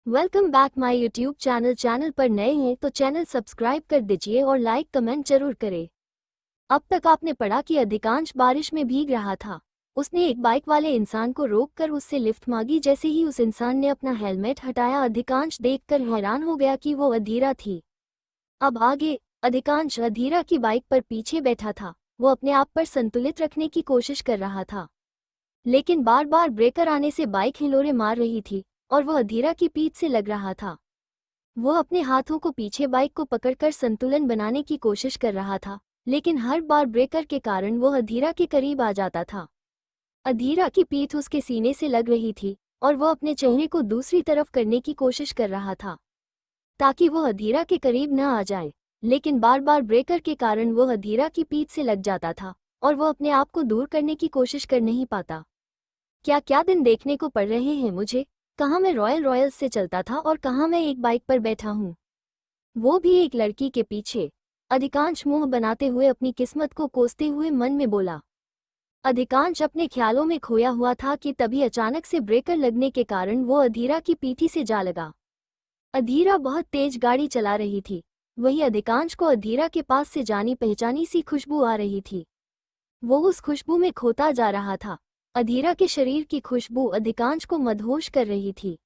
Welcome back my YouTube channel पर नए हैं तो चैनल सब्सक्राइब कर दीजिए और लाइक कमेंट जरूर करें। अब तक आपने पढ़ा कि अधिकांश बारिश में भीग रहा था। उसने एक बाइक वाले इंसान को रोककर उससे लिफ्ट मांगी। जैसे ही उस इंसान ने अपना हेलमेट हटाया, अधिकांश देखकर हैरान हो गया कि वो अधीरा थी। अब आगे अधिकांश अधीरा की बाइक पर पीछे बैठा था। वो अपने आप पर संतुलित रखने की कोशिश कर रहा था, लेकिन बार बार ब्रेकर आने से बाइक हिलोरे मार रही थी और वो अधीरा की पीठ से लग रहा था। वो अपने हाथों को पीछे बाइक को पकड़कर संतुलन बनाने की कोशिश कर रहा था, लेकिन हर बार ब्रेकर के कारण वो अधीरा के करीब आ जाता था। अधीरा की पीठ उसके सीने से लग रही थी और वो अपने चेहरे को दूसरी तरफ करने की कोशिश कर रहा था ताकि वो अधीरा के करीब न आ जाए, लेकिन बार बार ब्रेकर के कारण वो अधीरा की पीठ से लग जाता था और वो अपने आप को दूर करने की कोशिश कर नहीं पाता। क्या क्या दिन देखने को पड़ रहे हैं मुझे। कहाँ मैं रॉयल से चलता था और कहाँ मैं एक बाइक पर बैठा हूँ, वो भी एक लड़की के पीछे। अधिकांश मुंह बनाते हुए अपनी किस्मत को कोसते हुए मन में बोला। अधिकांश अपने ख्यालों में खोया हुआ था कि तभी अचानक से ब्रेकर लगने के कारण वो अधीरा की पीठी से जा लगा। अधीरा बहुत तेज गाड़ी चला रही थी, वही अधिकांश को अधीरा के पास से जानी पहचानी सी खुशबू आ रही थी। वो उस खुशबू में खोता जा रहा था। अधीरा के शरीर की खुशबू अधिकांश को मदहोश कर रही थी।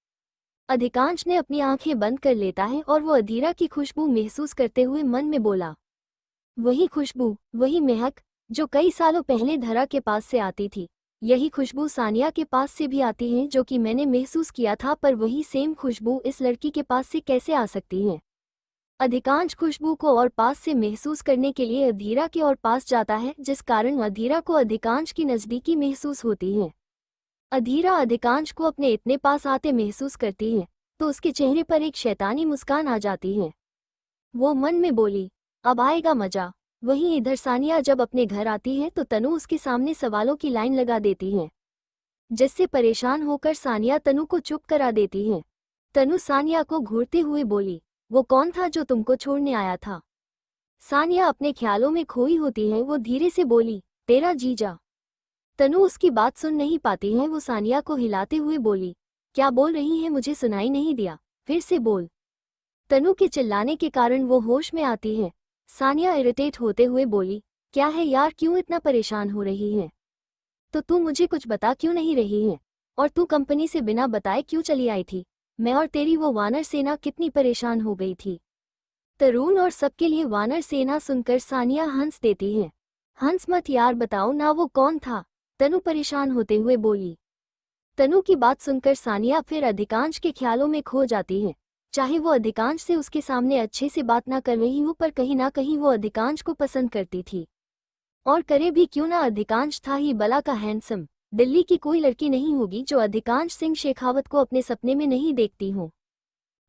अधिकांश ने अपनी आंखें बंद कर लेता है और वो अधीरा की खुशबू महसूस करते हुए मन में बोला। वही खुशबू, वही महक जो कई सालों पहले धरा के पास से आती थी। यही खुशबू सानिया के पास से भी आती है जो कि मैंने महसूस किया था, पर वही सेम खुशबू इस लड़की के पास से कैसे आ सकती है। अधिकांश खुशबू को और पास से महसूस करने के लिए अधीरा के और पास जाता है, जिस कारण अधीरा को अधिकांश की नज़दीकी महसूस होती है। अधीरा अधिकांश को अपने इतने पास आते महसूस करती है तो उसके चेहरे पर एक शैतानी मुस्कान आ जाती है। वो मन में बोली, अब आएगा मजा। वहीं इधर सानिया जब अपने घर आती है तो तनु उसके सामने सवालों की लाइन लगा देती है, जिससे परेशान होकर सानिया तनु को चुप करा देती है। तनु सानिया को घूरते हुए बोली, वो कौन था जो तुमको छोड़ने आया था। सानिया अपने ख्यालों में खोई होती है। वो धीरे से बोली, तेरा जीजा। तनु उसकी बात सुन नहीं पाती है। वो सानिया को हिलाते हुए बोली, क्या बोल रही है, मुझे सुनाई नहीं दिया, फिर से बोल। तनु के चिल्लाने के कारण वो होश में आती है। सानिया इरिटेट होते हुए बोली, क्या है यार, क्यों इतना परेशान हो रही है। तो तू मुझे कुछ बता क्यों नहीं रही है, और तू कंपनी से बिना बताए क्यों चली आई थी। मैं और तेरी वो वानर सेना कितनी परेशान हो गई थी। तरुण और सबके लिए वानर सेना सुनकर सानिया हंस देती है। हंस मत यार, बताओ ना वो कौन था, तनु परेशान होते हुए बोली। तनु की बात सुनकर सानिया फिर अधिकांश के ख्यालों में खो जाती है। चाहे वो अधिकांश से उसके सामने अच्छे से बात ना कर रही हो, पर कहीं ना कहीं वो अधिकांश को पसंद करती थी। और करे भी क्यों ना, अधिकांश था ही बला का हैंडसम। दिल्ली की कोई लड़की नहीं होगी जो अधिकांश सिंह शेखावत को अपने सपने में नहीं देखती हो।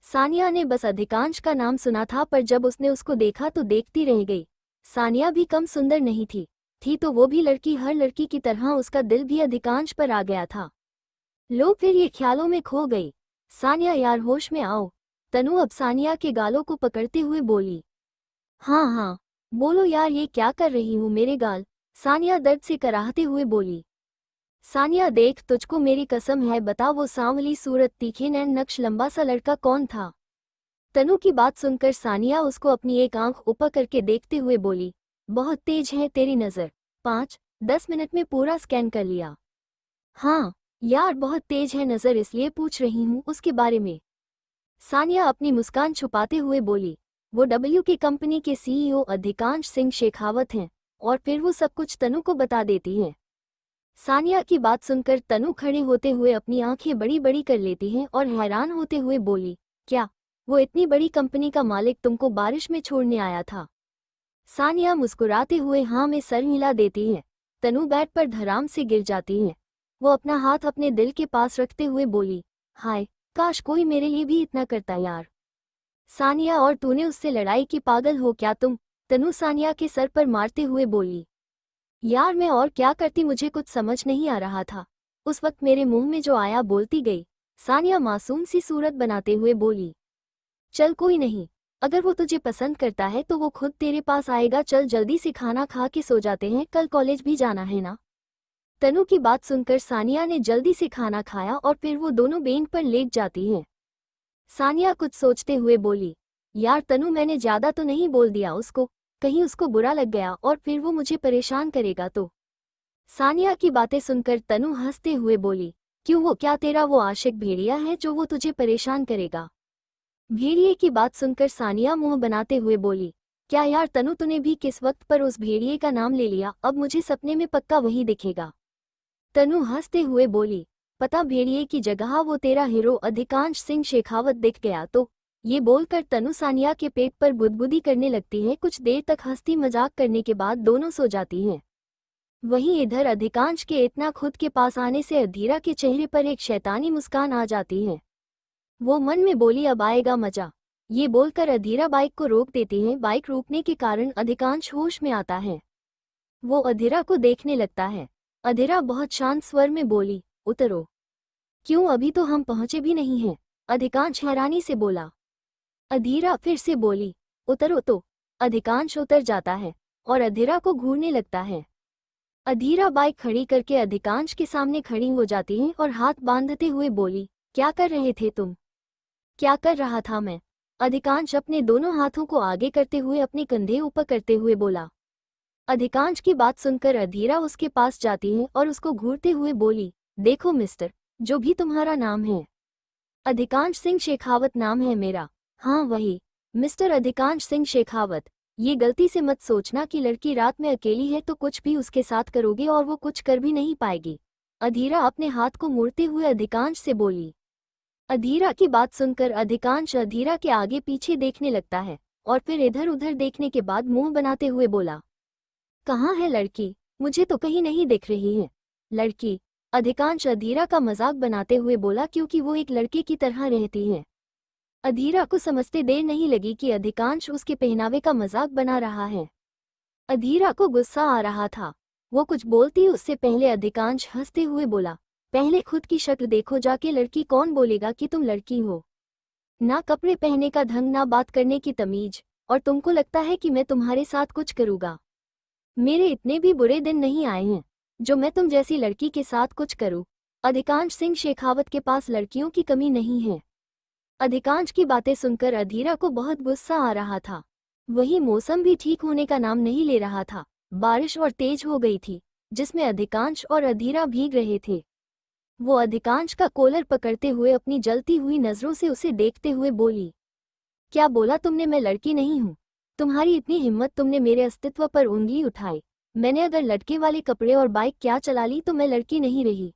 सानिया ने बस अधिकांश का नाम सुना था, पर जब उसने उसको देखा तो देखती रह गई। सानिया भी कम सुंदर नहीं थी तो वो भी लड़की, हर लड़की की तरह उसका दिल भी अधिकांश पर आ गया था। लो फिर ये ख्यालों में खो गई। सानिया यार होश में आओ। तनु अब सानिया के गालों को पकड़ते हुए बोली। हाँ हाँ बोलो यार, ये क्या कर रही हूँ मेरे गाल, सानिया दर्द से कराहते हुए बोली। सानिया देख, तुझको मेरी कसम है, बता वो सांवली सूरत, तीखे नैन, नक्श, लंबा सा लड़का कौन था। तनु की बात सुनकर सानिया उसको अपनी एक आंख ऊपर करके देखते हुए बोली, बहुत तेज है तेरी नज़र, 5-10 मिनट में पूरा स्कैन कर लिया। हाँ यार बहुत तेज है नज़र, इसलिए पूछ रही हूँ उसके बारे में। सानिया अपनी मुस्कान छुपाते हुए बोली, वो डब्ल्यू की कंपनी के सीईओ अधिकांश सिंह शेखावत हैं। और फिर वो सब कुछ तनु को बता देती है। सानिया की बात सुनकर तनु खड़े होते हुए अपनी आंखें बड़ी बड़ी कर लेती है और हैरान होते हुए बोली, क्या वो इतनी बड़ी कंपनी का मालिक तुमको बारिश में छोड़ने आया था। सानिया मुस्कुराते हुए हाँ में सर हिला देती है। तनु बेड पर धड़ाम से गिर जाती है। वो अपना हाथ अपने दिल के पास रखते हुए बोली, हाय काश कोई मेरे लिए भी इतना करता यार। सानिया, और तूने उससे लड़ाई की, पागल हो क्या तुम। तनु सानिया के सर पर मारते हुए बोली, यार मैं और क्या करती, मुझे कुछ समझ नहीं आ रहा था। उस वक्त मेरे मुंह में जो आया बोलती गई। सानिया मासूम सी सूरत बनाते हुए बोली, चल कोई नहीं, अगर वो तुझे पसंद करता है तो वो खुद तेरे पास आएगा। चल जल्दी से खाना खा के सो जाते हैं, कल कॉलेज भी जाना है ना। तनु की बात सुनकर सानिया ने जल्दी से खाना खाया और फिर वो दोनों बेंच पर लेट जाती हैं। सानिया कुछ सोचते हुए बोली, यार तनु, मैंने ज्यादा तो नहीं बोल दिया उसको, कहीं उसको बुरा लग गया और फिर वो मुझे परेशान करेगा तो। सानिया की बातें सुनकर तनु हंसते हुए बोली, क्यों, वो क्या तेरा वो आशिक भेड़िया है जो वो तुझे परेशान करेगा? भेड़िए की बात सुनकर सानिया मुंह बनाते हुए बोली, क्या यार तनु, तूने भी किस वक्त पर उस भेड़िए का नाम ले लिया, अब मुझे सपने में पक्का वही दिखेगा। तनु हंसते हुए बोली, पता भेड़िए की जगह वो तेरा हीरो अधिकांश सिंह शेखावत दिख गया तो। ये बोलकर तनु सानिया के पेट पर गुदगुदी करने लगती है। कुछ देर तक हंसती मजाक करने के बाद दोनों सो जाती हैं। वहीं इधर अधिकांश के इतना खुद के पास आने से अधीरा के चेहरे पर एक शैतानी मुस्कान आ जाती है। वो मन में बोली, अब आएगा मजा। ये बोलकर अधीरा बाइक को रोक देती है। बाइक रोकने के कारण अधिकांश होश में आता है। वो अधीरा को देखने लगता है। अधीरा बहुत शांत स्वर में बोली, उतरो। क्यों, अभी तो हम पहुंचे भी नहीं हैं। अधिकांश हैरानी से बोला। अधीरा फिर से बोली, उतरो तो। अधिकांश उतर जाता है और अधीरा को घूरने लगता है। अधीरा बाइक खड़ी करके अधिकांश के सामने खड़ी हो जाती है और हाथ बांधते हुए बोली, क्या कर रहे थे तुम? क्या कर रहा था मैं? अधिकांश अपने दोनों हाथों को आगे करते हुए अपने कंधे ऊपर करते हुए बोला। अधिकांश की बात सुनकर अधीरा उसके पास जाती है और उसको घूरते हुए बोली, देखो मिस्टर, जो भी तुम्हारा नाम है। अधिकांश सिंह शेखावत नाम है मेरा। हाँ वही, मिस्टर अधिकांश सिंह शेखावत। ये गलती से मत सोचना कि लड़की रात में अकेली है तो कुछ भी उसके साथ करोगे और वो कुछ कर भी नहीं पाएगी। अधीरा अपने हाथ को मोड़ते हुए अधिकांश से बोली। अधीरा की बात सुनकर अधिकांश अधीरा के आगे पीछे देखने लगता है और फिर इधर उधर देखने के बाद मुंह बनाते हुए बोला, कहाँ है लड़की? मुझे तो कहीं नहीं दिख रही है। लड़की? अधिकांश अधीरा का मजाक बनाते हुए बोला, क्योंकि वो एक लड़के की तरह रहती है। अधीरा को समझते देर नहीं लगी कि अधिकांश उसके पहनावे का मजाक बना रहा है। अधीरा को गुस्सा आ रहा था। वो कुछ बोलती उससे पहले अधिकांश हंसते हुए बोला, पहले खुद की शक्ल देखो जाके, लड़की कौन बोलेगा कि तुम लड़की हो? ना कपड़े पहनने का ढंग, ना बात करने की तमीज, और तुमको लगता है कि मैं तुम्हारे साथ कुछ करूँगा? मेरे इतने भी बुरे दिन नहीं आए हैं जो मैं तुम जैसी लड़की के साथ कुछ करूं। अधिकांश सिंह शेखावत के पास लड़कियों की कमी नहीं है। अधिकांश की बातें सुनकर अधीरा को बहुत गुस्सा आ रहा था। वही मौसम भी ठीक होने का नाम नहीं ले रहा था। बारिश और तेज हो गई थी, जिसमें अधिकांश और अधीरा भीग रहे थे। वो अधिकांश का कॉलर पकड़ते हुए अपनी जलती हुई नजरों से उसे देखते हुए बोली, क्या बोला तुमने? मैं लड़की नहीं हूँ। तुम्हारी इतनी हिम्मत, तुमने मेरे अस्तित्व पर उंगली उठाई। मैंने अगर लटके वाले कपड़े और बाइक क्या चला ली तो मैं लड़की नहीं रही।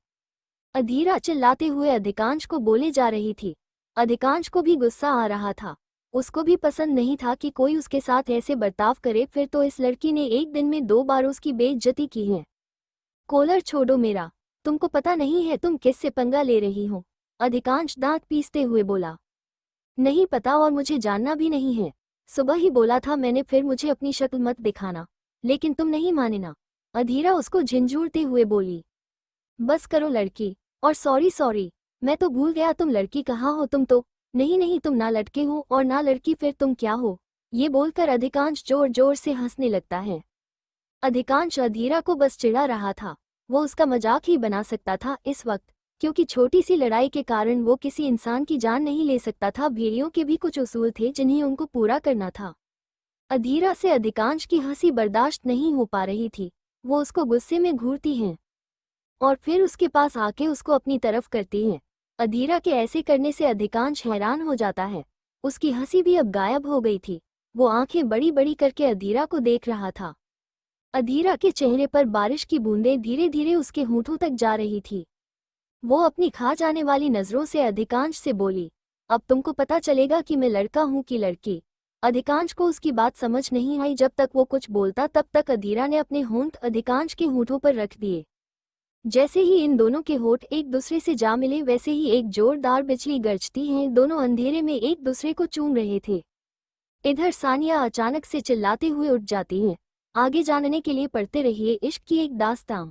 अधीरा चिल्लाते हुए अधिकांश को बोले जा रही थी। अधिकांश को भी गुस्सा आ रहा था। उसको भी पसंद नहीं था कि कोई उसके साथ ऐसे बर्ताव करे। फिर तो इस लड़की ने एक दिन में 2 बार उसकी बेइज्जती की है। कॉलर छोड़ो मेरा। तुमको पता नहीं है तुम किससे पंगा ले रही हो? अधिकांश दांत पीसते हुए बोला। नहीं पता और मुझे जानना भी नहीं है। सुबह ही बोला था मैंने, फिर मुझे अपनी शक्ल मत दिखाना, लेकिन तुम नहीं माने ना। अधीरा उसको झिंझूरते हुए बोली। बस करो लड़की, और सॉरी सॉरी, मैं तो भूल गया तुम लड़की कहाँ हो। तुम तो नहीं नहीं, तुम ना लड़के हो और ना लड़की, फिर तुम क्या हो? ये बोलकर अधिकांश जोर जोर से हंसने लगता है। अधिकांश अधीरा को बस चिढ़ा रहा था। वो उसका मजाक ही बना सकता था इस वक्त, क्योंकि छोटी सी लड़ाई के कारण वो किसी इंसान की जान नहीं ले सकता था। भेड़ियों के भी कुछ उसूल थे जिन्हें उनको पूरा करना था। अधीरा से अधिकांश की हंसी बर्दाश्त नहीं हो पा रही थी। वो उसको गुस्से में घूरती हैं और फिर उसके पास आके उसको अपनी तरफ करती हैं। अधीरा के ऐसे करने से अधिकांश हैरान हो जाता है। उसकी हंसी भी अब गायब हो गई थी। वो आंखें बड़ी बड़ी करके अधीरा को देख रहा था। अधीरा के चेहरे पर बारिश की बूंदें धीरे धीरे उसके होठों तक जा रही थी। वो अपनी खा जाने वाली नजरों से अधिकांश से बोली, अब तुमको पता चलेगा कि मैं लड़का हूं कि लड़की। अधिकांश को उसकी बात समझ नहीं आई। जब तक वो कुछ बोलता तब तक अधीरा ने अपने होंठ अधिकांश के होठों पर रख दिए। जैसे ही इन दोनों के होठ एक दूसरे से जा मिले, वैसे ही एक जोरदार बिजली गरजती है। दोनों अंधेरे में एक दूसरे को चूम रहे थे। इधर सानिया अचानक से चिल्लाते हुए उठ जाती है। आगे जानने के लिए पढ़ते रहिए इश्क की एक दास्तां।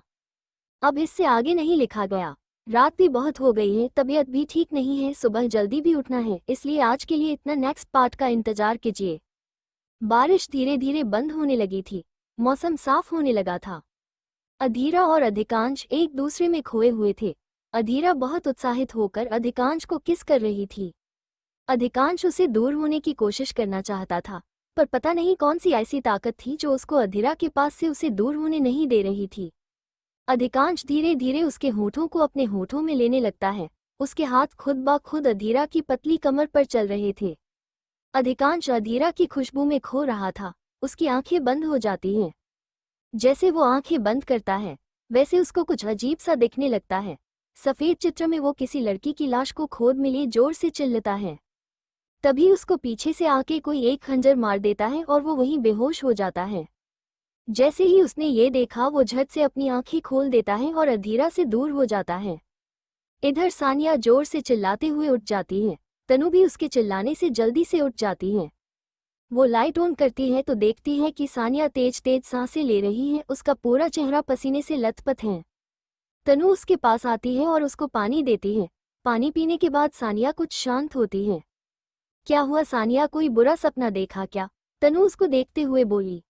अब इससे आगे नहीं लिखा गया। रात भी बहुत हो गई है, तबीयत भी ठीक नहीं है, सुबह जल्दी भी उठना है, इसलिए आज के लिए इतना। नेक्स्ट पार्ट का इंतजार कीजिए। बारिश धीरे धीरे बंद होने लगी थी। मौसम साफ होने लगा था। अधीरा और अधिकांश एक दूसरे में खोए हुए थे। अधीरा बहुत उत्साहित होकर अधिकांश को किस कर रही थी। अधिकांश उसे दूर होने की कोशिश करना चाहता था, पर पता नहीं कौन सी ऐसी ताकत थी जो उसको अधीरा के पास से उसे दूर होने नहीं दे रही थी। अधिकांश धीरे धीरे उसके होठों को अपने होठों में लेने लगता है। उसके हाथ खुद ब खुद अधीरा की पतली कमर पर चल रहे थे। अधिकांश अधीरा की खुशबू में खो रहा था। उसकी आंखें बंद हो जाती हैं। जैसे वो आंखें बंद करता है, वैसे उसको कुछ अजीब सा दिखने लगता है। सफेद चित्र में वो किसी लड़की की लाश को खोद में लिए जोर से चिल्लाता है। तभी उसको पीछे से आके कोई एक खंजर मार देता है और वो वहीं बेहोश हो जाता है। जैसे ही उसने ये देखा, वो झट से अपनी आंखें खोल देता है और अधीरा से दूर हो जाता है। इधर सानिया जोर से चिल्लाते हुए उठ जाती है। तनु भी उसके चिल्लाने से जल्दी से उठ जाती है। वो लाइट ऑन करती है तो देखती है कि सानिया तेज तेज सांसें ले रही है। उसका पूरा चेहरा पसीने से लथपथ है। तनु उसके पास आती है और उसको पानी देती है। पानी पीने के बाद सानिया कुछ शांत होती है। क्या हुआ सानिया, कोई बुरा सपना देखा क्या? तनु उसको देखते हुए बोली।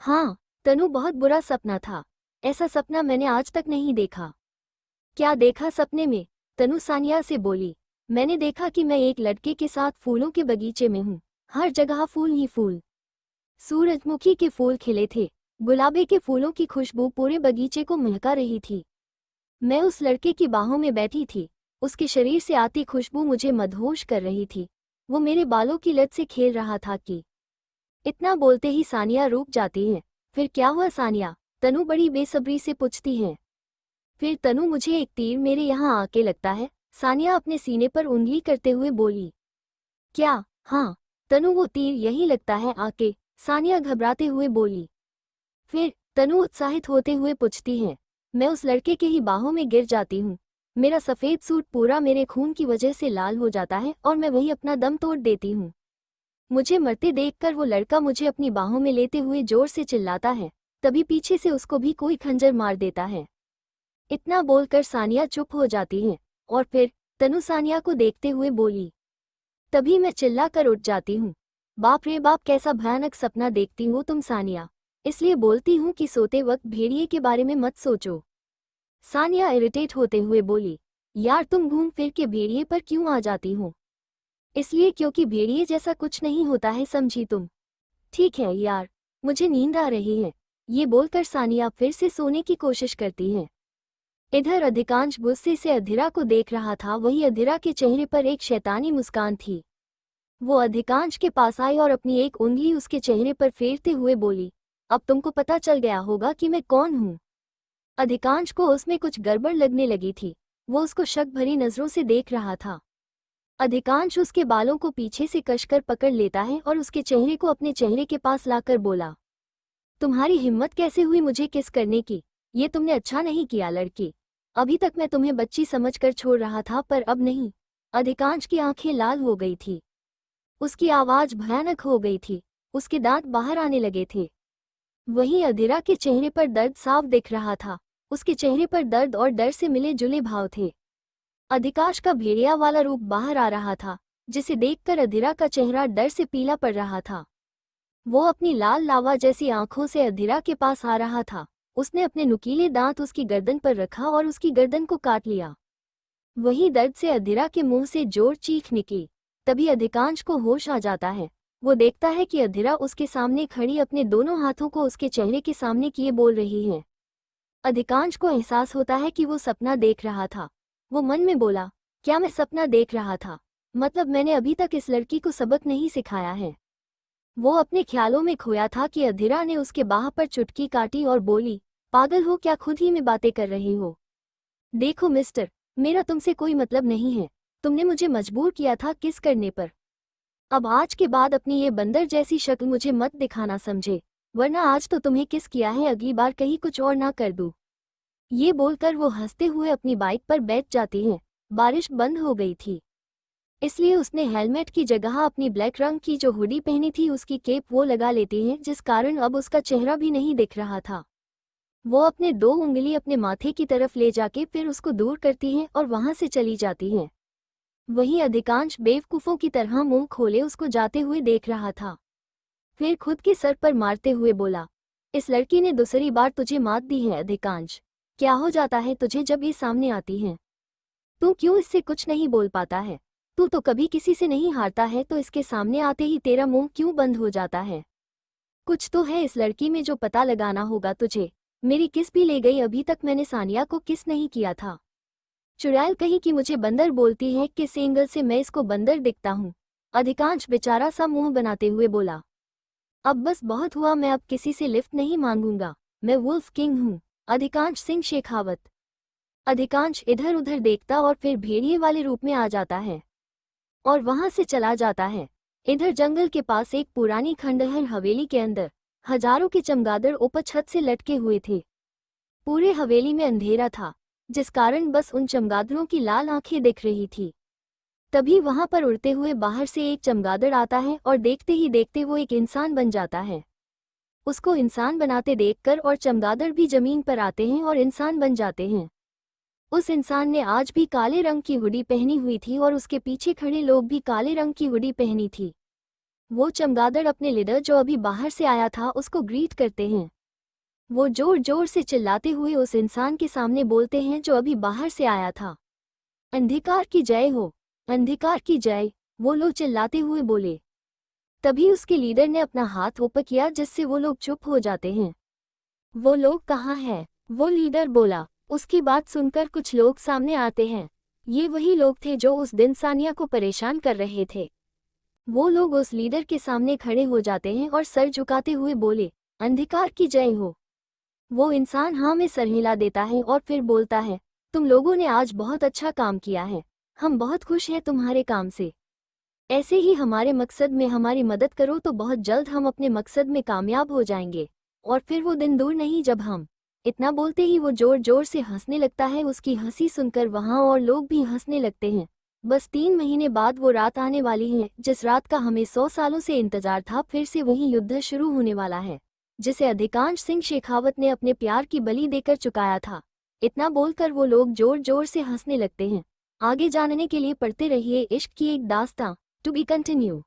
हाँ तनु, बहुत बुरा सपना था। ऐसा सपना मैंने आज तक नहीं देखा। क्या देखा सपने में? तनु सानिया से बोली। मैंने देखा कि मैं एक लड़के के साथ फूलों के बगीचे में हूँ। हर जगह फूल ही फूल। सूरजमुखी के फूल खिले थे। गुलाबे के फूलों की खुशबू पूरे बगीचे को महका रही थी। मैं उस लड़के की बाहों में बैठी थी। उसके शरीर से आती खुशबू मुझे मदहोश कर रही थी। वो मेरे बालों की लत से खेल रहा था कि। इतना बोलते ही सानिया रुक जाती है। फिर क्या हुआ सानिया? तनु बड़ी बेसब्री से पूछती है। फिर तनु, मुझे एक तीर मेरे यहाँ आके लगता है। सानिया अपने सीने पर उंगली करते हुए बोली। क्या? हाँ तनु, वो तीर यही लगता है आके, सानिया घबराते हुए बोली। फिर तनु उत्साहित होते हुए पूछती है। मैं उस लड़के के ही बाहों में गिर जाती हूँ। मेरा सफ़ेद सूट पूरा मेरे खून की वजह से लाल हो जाता है और मैं वही अपना दम तोड़ देती हूँ। मुझे मरते देखकर वो लड़का मुझे अपनी बाहों में लेते हुए जोर से चिल्लाता है। तभी पीछे से उसको भी कोई खंजर मार देता है। इतना बोलकर सानिया चुप हो जाती है और फिर तनु सानिया को देखते हुए बोली। तभी मैं चिल्ला कर उठ जाती हूँ। बाप रे बाप, कैसा भयानक सपना देखती हो तुम सानिया। इसलिए बोलती हूँ कि सोते वक्त भेड़िए के बारे में मत सोचो। सानिया इरिटेट होते हुए बोली। यार तुम घूम फिर के भेड़िए पर क्यों आ जाती हो? इसलिए क्योंकि भेड़िए जैसा कुछ नहीं होता है, समझी तुम? ठीक है यार, मुझे नींद आ रही है। ये बोलकर सानिया फिर से सोने की कोशिश करती है। इधर अधिकांश गुस्से से अधीरा को देख रहा था। वही अधीरा के चेहरे पर एक शैतानी मुस्कान थी। वो अधिकांश के पास आई और अपनी एक उंगली उसके चेहरे पर फेरते हुए बोली। अब तुमको पता चल गया होगा कि मैं कौन हूँ। अधिकांश को उसमें कुछ गड़बड़ लगने लगी थी। वो उसको शक भरी नजरों से देख रहा था। अधिकांश उसके बालों को पीछे से कसकर पकड़ लेता है और उसके चेहरे को अपने चेहरे के पास लाकर बोला। तुम्हारी हिम्मत कैसे हुई मुझे किस करने की? ये तुमने अच्छा नहीं किया लड़की। अभी तक मैं तुम्हें बच्ची समझकर छोड़ रहा था, पर अब नहीं। अधिकांश की आंखें लाल हो गई थी। उसकी आवाज भयानक हो गई थी। उसके दांत बाहर आने लगे थे। वहीं अधीरा के चेहरे पर दर्द साफ दिख रहा था। उसके चेहरे पर दर्द और डर से मिले जुले भाव थे। अधिकांश का भेड़िया वाला रूप बाहर आ रहा था, जिसे देखकर अधीरा का चेहरा डर से पीला पड़ रहा था। वो अपनी लाल लावा जैसी आंखों से अधीरा के पास आ रहा था। उसने अपने नुकीले दांत उसकी गर्दन पर रखा और उसकी गर्दन को काट लिया। वहीं दर्द से अधीरा के मुंह से जोर चीख निकली। तभी अधिकांश को होश आ जाता है। वो देखता है कि अधीरा उसके सामने खड़ी अपने दोनों हाथों को उसके चेहरे के सामने किए बोल रही है। अधिकांश को एहसास होता है कि वो सपना देख रहा था। वो मन में बोला, क्या मैं सपना देख रहा था? मतलब मैंने अभी तक इस लड़की को सबक नहीं सिखाया है। वो अपने ख्यालों में खोया था कि अधीरा ने उसके बाह पर चुटकी काटी और बोली, पागल हो क्या, खुद ही में बातें कर रही हो? देखो मिस्टर, मेरा तुमसे कोई मतलब नहीं है। तुमने मुझे मजबूर किया था किस करने पर। अब आज के बाद अपनी ये बंदर जैसी शक्ल मुझे मत दिखाना, समझे? वरना आज तो तुम्हें किस किया है, अगली बार कहीं कुछ और ना कर दूं। ये बोलकर वो हंसते हुए अपनी बाइक पर बैठ जाती है। बारिश बंद हो गई थी, इसलिए उसने हेलमेट की जगह अपनी ब्लैक रंग की जो हुडी पहनी थी उसकी केप वो लगा लेती है, जिस कारण अब उसका चेहरा भी नहीं दिख रहा था। वो अपने दो उंगली अपने माथे की तरफ ले जाके फिर उसको दूर करती है और वहां से चली जाती है। वहीं अधिकांश बेवकूफ़ों की तरह मुंह खोले उसको जाते हुए देख रहा था। फिर खुद के सर पर मारते हुए बोला, इस लड़की ने दूसरी बार तुझे मात दी है अधिकांश। क्या हो जाता है तुझे जब ये सामने आती है? तू क्यों इससे कुछ नहीं बोल पाता है? तू तो कभी किसी से नहीं हारता है, तो इसके सामने आते ही तेरा मुंह क्यों बंद हो जाता है? कुछ तो है इस लड़की में जो पता लगाना होगा तुझे। मेरी किस भी ले गई, अभी तक मैंने सानिया को किस नहीं किया था। चुड़ैल कहीं कि मुझे बंदर बोलती है, किस एंगल से मैं इसको बंदर दिखता हूँ? अधिकांश बेचारा सा मुंह बनाते हुए बोला। अब बस बहुत हुआ, मैं अब किसी से लिफ्ट नहीं मांगूंगा, मैं वुल्फ किंग हूँ। अधिकांश सिंह शेखावत। अधिकांश इधर उधर देखता और फिर भेड़िए वाले रूप में आ जाता है और वहां से चला जाता है। इधर जंगल के पास एक पुरानी खंडहर हवेली के अंदर हजारों के चमगादड़ ऊपर छत से लटके हुए थे। पूरे हवेली में अंधेरा था, जिस कारण बस उन चमगादड़ों की लाल आंखें दिख रही थी। तभी वहां पर उड़ते हुए बाहर से एक चमगादड़ आता है और देखते ही देखते वो एक इंसान बन जाता है। उसको इंसान बनाते देखकर और चमगादड़ भी जमीन पर आते हैं और इंसान बन जाते हैं। उस इंसान ने आज भी काले रंग की हुडी पहनी हुई थी और उसके पीछे खड़े लोग भी काले रंग की हुडी पहनी थी। वो चमगादड़ अपने लीडर जो अभी बाहर से आया था उसको ग्रीट करते हैं। वो जोर जोर से चिल्लाते हुए उस इंसान के सामने बोलते हैं जो अभी बाहर से आया था, अंधकार की जय हो, अंधकार की जय। वो लोग चिल्लाते हुए बोले। तभी उसके लीडर ने अपना हाथ ऊपर किया, जिससे वो लोग चुप हो जाते हैं। वो लोग कहाँ हैं? वो लीडर बोला। उसकी बात सुनकर कुछ लोग सामने आते हैं। ये वही लोग थे जो उस दिन सानिया को परेशान कर रहे थे। वो लोग उस लीडर के सामने खड़े हो जाते हैं और सर झुकाते हुए बोले, अंधकार की जय हो। वो इंसान हाँ में सर हिला देता है और फिर बोलता है, तुम लोगों ने आज बहुत अच्छा काम किया है, हम बहुत खुश हैं तुम्हारे काम से। ऐसे ही हमारे मकसद में हमारी मदद करो तो बहुत जल्द हम अपने मकसद में कामयाब हो जाएंगे। और फिर वो दिन दूर नहीं जब हम। इतना बोलते ही वो जोर जोर से हंसने लगता है। उसकी हंसी सुनकर वहाँ और लोग भी हंसने लगते हैं। बस 3 महीने बाद वो रात आने वाली है, जिस रात का हमें 100 सालों से इंतजार था। फिर से वही युद्ध शुरू होने वाला है, जिसे अधिकांश सिंह शेखावत ने अपने प्यार की बलि देकर चुकाया था। इतना बोलकर वो लोग जोर जोर से हंसने लगते हैं। आगे जानने के लिए पढ़ते रहिए इश्क की एक दास्तां। To be continue.